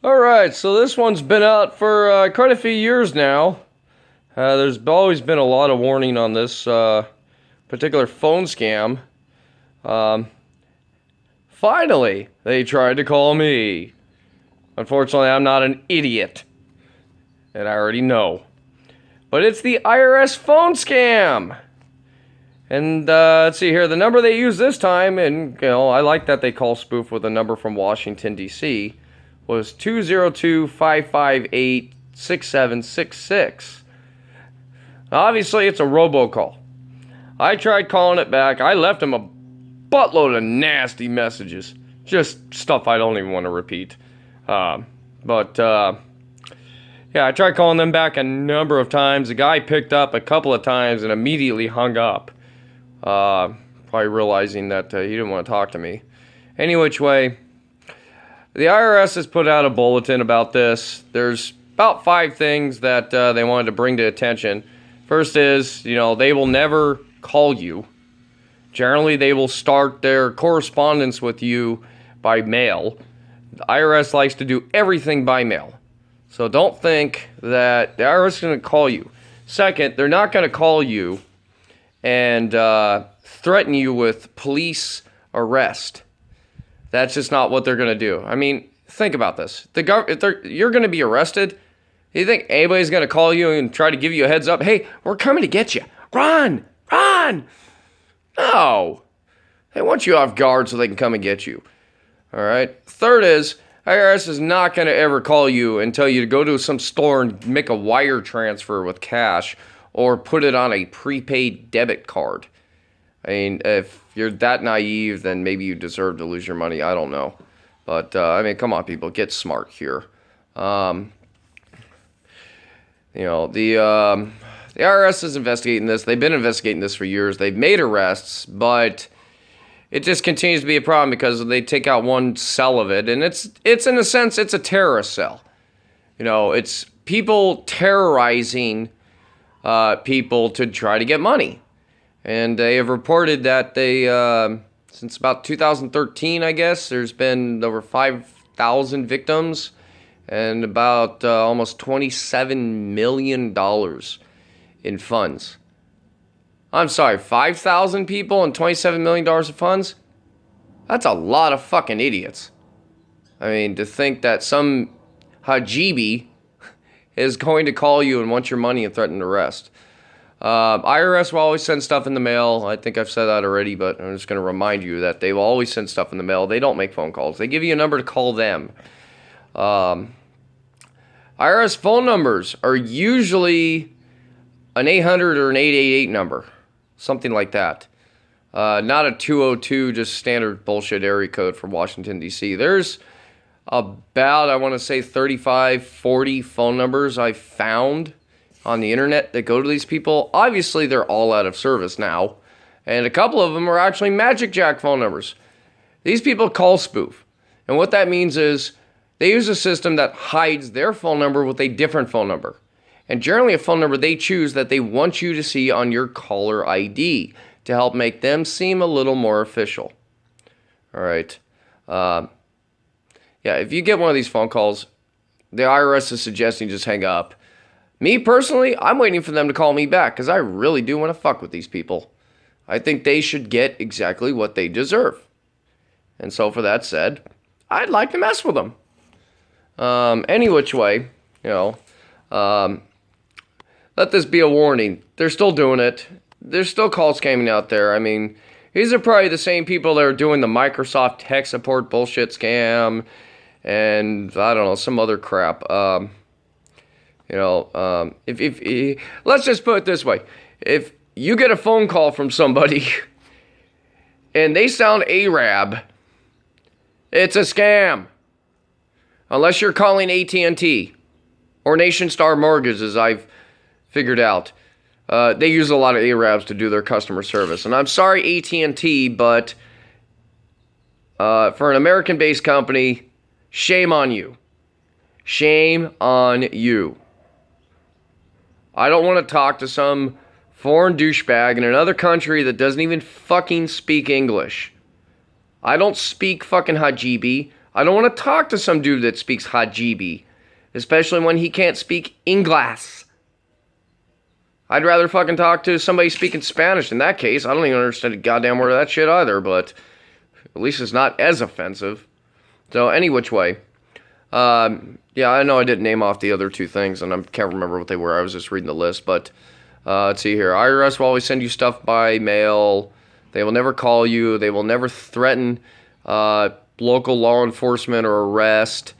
Alright, so this one's been out for quite a few years now. There's always been a lot of warning on this particular phone scam. Um, Finally, they tried to call me. Unfortunately, I'm not an idiot. And I already know. But it's the IRS phone scam. And let's see here, the number they use this time, and I like that they call spoof with a number from Washington, D.C., was 202-558-6766. Obviously, it's a robocall. I tried calling it back. I left him a buttload of nasty messages. Just stuff I don't even want to repeat. Yeah, I tried calling them back a number of times. The guy picked up a couple of times and immediately hung up. Probably realizing that he didn't want to talk to me. Any which way, the IRS has put out a bulletin about this. There's about 5 things that they wanted to bring to attention. First is, they will never call you. Generally, they will start their correspondence with you by mail. The IRS likes to do everything by mail. So don't think that the IRS is going to call you. Second, they're not going to call you and threaten you with police arrest. That's just not what they're going to do. I mean, think about this. You're going to be arrested. You think anybody's going to call you and try to give you a heads up? Hey, we're coming to get you. Run! Run! No. They want you off guard so they can come and get you. All right? Third is, IRS is not going to ever call you and tell you to go to some store and make a wire transfer with cash or put it on a prepaid debit card. I mean, if you're that naive, then maybe you deserve to lose your money. I don't know. But, come on, people. Get smart here. The IRS is investigating this. They've been investigating this for years. They've made arrests, but it just continues to be a problem because they take out one cell of it. And it's in a sense, it's a terrorist cell. It's people terrorizing people to try to get money. And they have reported that they, since about 2013, I guess, there's been over 5,000 victims and about almost $27 million in funds. I'm sorry, 5,000 people and $27 million of funds? That's a lot of fucking idiots. I mean, to think that some hajibi is going to call you and want your money and threaten arrest. IRS will always send stuff in the mail. I think I've said that already, but I'm just going to remind you that they will always send stuff in the mail. They don't make phone calls. They give you a number to call them. IRS phone numbers are usually an 800 or an 888 number. Something like that. Not a 202, just standard bullshit area code from Washington, D.C. There's about, I want to say, 35, 40 phone numbers I've found on the internet that go to these people. Obviously, they're all out of service now. And a couple of them are actually Magic Jack phone numbers. These people call spoof. And what that means is they use a system that hides their phone number with a different phone number. And generally a phone number they choose that they want you to see on your caller ID to help make them seem a little more official. All right. If you get one of these phone calls, the IRS is suggesting just hang up. Me personally, I'm waiting for them to call me back because I really do want to fuck with these people. I think they should get exactly what they deserve. And so for that said, I'd like to mess with them. Any which way, let this be a warning. They're still doing it. There's still calls scamming out there. I mean, these are probably the same people that are doing the Microsoft tech support bullshit scam and, I don't know, some other crap. If let's just put it this way. If you get a phone call from somebody and they sound Arab, it's a scam. Unless you're calling AT&T or Nation Star Mortgage, as I've figured out. They use a lot of Arabs to do their customer service. And I'm sorry, AT&T, but for an American-based company, shame on you. Shame on you. I don't want to talk to some foreign douchebag in another country that doesn't even fucking speak English. I don't speak fucking Hajibi. I don't want to talk to some dude that speaks Hajibi, especially when he can't speak English. I'd rather fucking talk to somebody speaking Spanish. In that case, I don't even understand a goddamn word of that shit either, but at least it's not as offensive. So, any which way. Yeah, I know I didn't name off the other two things, and I can't remember what they were. I was just reading the list, but let's see here. IRS will always send you stuff by mail. They will never call you. They will never threaten local law enforcement or arrest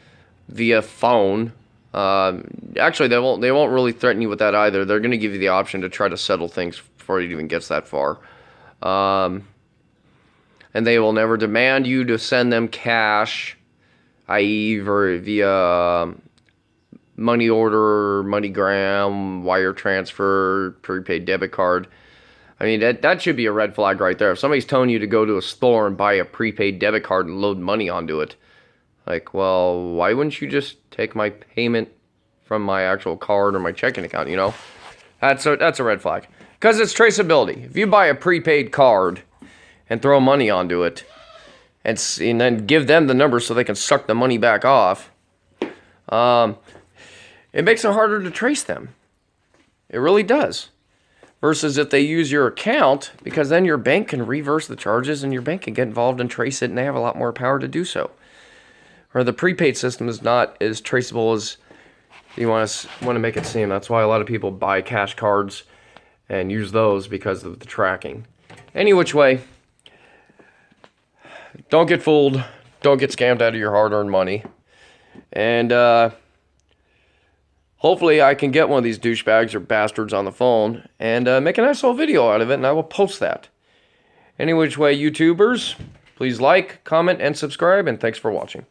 via phone. Actually, they won't really threaten you with that either. They're going to give you the option to try to settle things before it even gets that far. And they will never demand you to send them cash, i.e. via money order, MoneyGram, wire transfer, prepaid debit card. I mean, that should be a red flag right there. If somebody's telling you to go to a store and buy a prepaid debit card and load money onto it, like, well, why wouldn't you just take my payment from my actual card or my checking account, you know? That's a red flag. Because it's traceability. If you buy a prepaid card and throw money onto it, and then give them the number so they can suck the money back off, it makes it harder to trace them. It really does. Versus if they use your account, because then your bank can reverse the charges and your bank can get involved and trace it, and they have a lot more power to do so. Or the prepaid system is not as traceable as you want to make it seem. That's why a lot of people buy cash cards and use those because of the tracking. Any which way, don't get fooled. Don't get scammed out of your hard-earned money. And hopefully I can get one of these douchebags or bastards on the phone and make a nice little video out of it, and I will post that. Any which way, YouTubers, please like, comment, and subscribe, and thanks for watching.